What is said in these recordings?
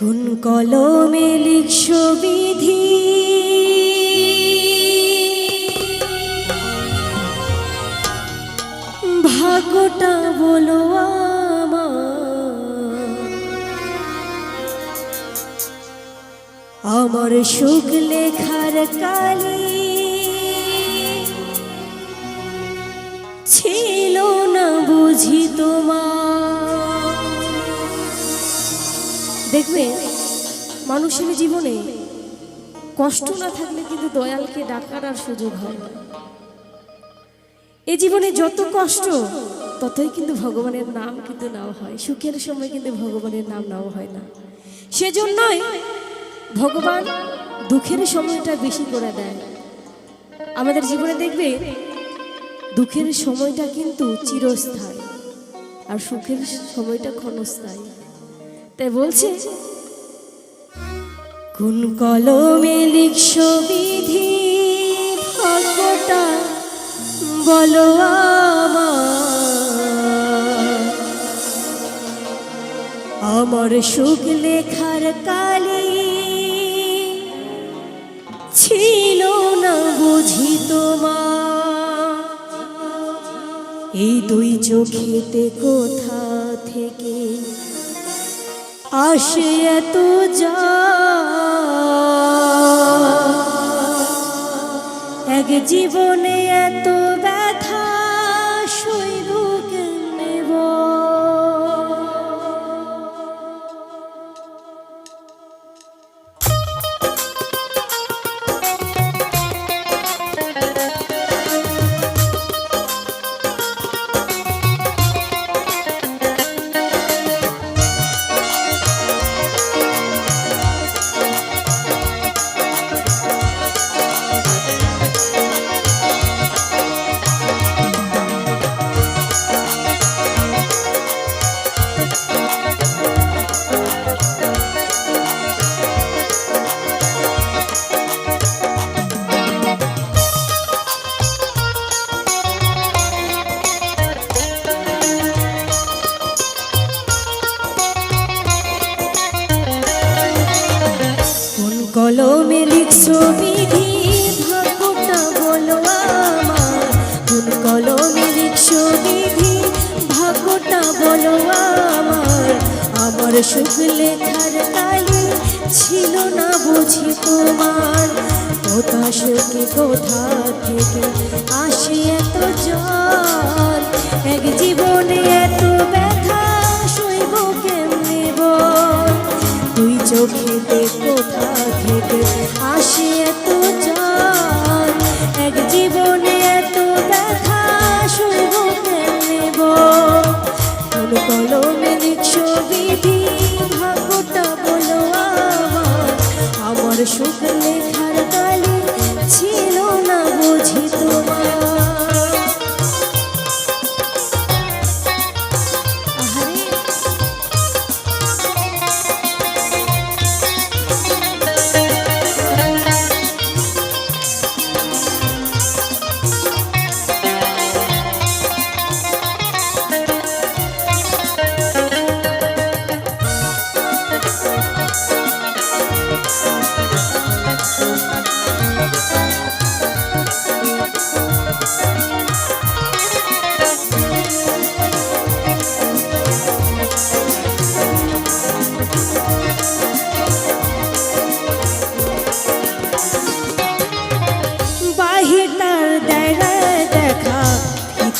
কোন কলমে লিখছো বিধি, ভাগ্যটা বলো আমার সুখ লেখার কালি ছিল না বুঝি তোমার। দেখবে মানুষের জীবনে কষ্ট না থাকলে কিন্তু দয়ালকে ডাকার আর সুযোগ হয় না। এই জীবনে যত কষ্ট ততই কিন্তু ভগবানের নাম কিন্তু নাও হয়, সুখের সময় কিন্তু ভগবানের নাম নাও হয় না। সেজন্যই ভগবান দুঃখের সময়টা বেশি করে দেয় আমাদের জীবনে। দেখবে দুঃখের সময়টা কিন্তু চিরস্থায়ী আর সুখের সময়টা ক্ষণস্থায়ী। তাই বলছে কোন কলমে লিখছো বিধি, ভাগ্যটা বলো আমার সুখ লেখার কালি ছিল না বুঝি তোমার। এই দুই চোখেতে কোথা থেকে আসে এত যা, এক জীবনে এত ব্যথা সইব কেমনে কলমে লিখছো বিধি, ভাগ্যটা বলো আমার। কোন কলমে লিখছো বিধি, ভাগ্যটা বলো আমার। আমার সুখ লেখার কালি ছিল না বুঝি তোমার। কোথা সুখে কোথা থেকে আসে এত জ্বর, এক জীবনে এত ব্যথা সইব কেমনে বল। দুই চোখেতে কোথা থেকে আসে এত জ্বর, এক জীবনে এত ব্যথা সইব কেমনে বল। কোন কলমে লিখছো বিধি, ভাগ্যটা বলো আমার। আমার সুখ লেখার কালি ছিল না বুঝি তোমার।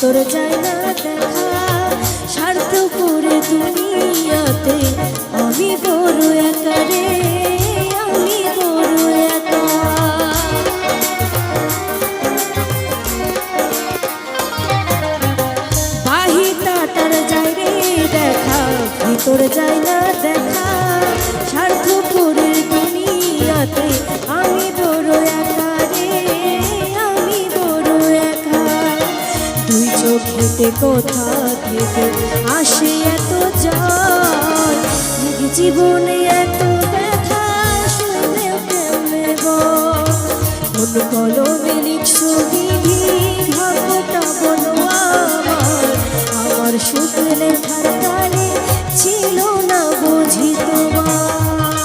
তোর যায় না দেখা, স্বার্থ করে দুনিয়াতে আমি বড় একা রে, আমি বড় একা। বাহিরটার যায় রে দেখা, ভিতর যায় না দেখা, স্বার্থ করে দুনিয়াতে আমি বড় একা রে, আমি বড় একা। দুই চোখেতে কোথা থেকে আসে এত জ্বর, জীবনে এত ব্যথা শুনে কেমনে বল। কোন কলমে লিখছো বিধি, ভাগ্যটা বলো আমার। আমার সুখ লেখার কালে ছিল না বুঝি তোমার।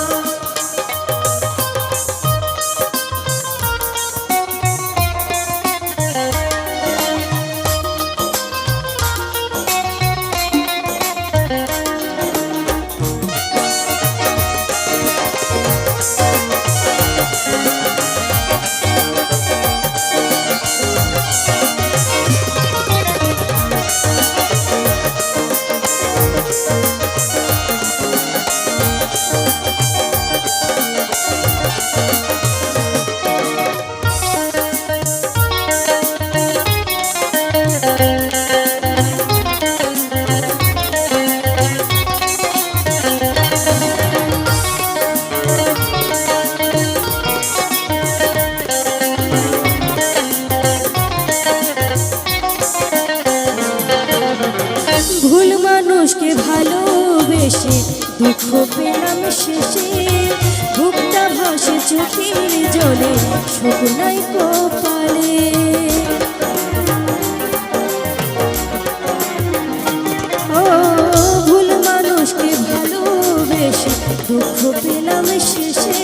ভুল মানুষকে ভালোবেসে দুঃখ পেলাম শেষে, বুকটা ভাসে চোখের জলে শুকনাই কপালে। ও ভুল মানুষকে ভালোবেসে দুঃখ পেলাম শেষে,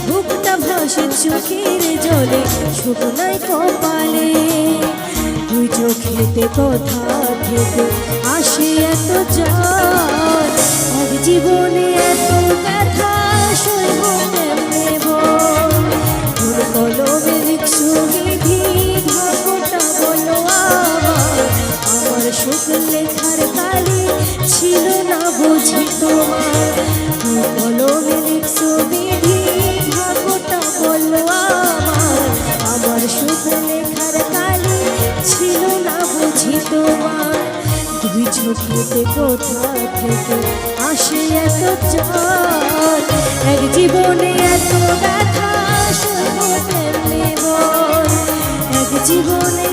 বুকটা ভাসে চোখের জলে শুকনাই কপালে। দুই চোখেতে কথা থেকে আসে এত জল, এক জীবনে এত ব্যথা সইব কেমনে বল। তোর কলমে লিখছো বিধি, ভাগ্যটা বলো আমার, আমার সুখ লেখার কালি ছিল না বুঝি তোমার। তোর কলমে লিখছো বিধি, ভাগ্যটা বলো আমার, আমার সুখ লেখার কালি ছিল না বুঝি তোমার। দুই চোখেতে কোথা থেকে আসে এত জল, এক জীবনে এত ব্যথা সইব কেমনে বল। এক জীবনে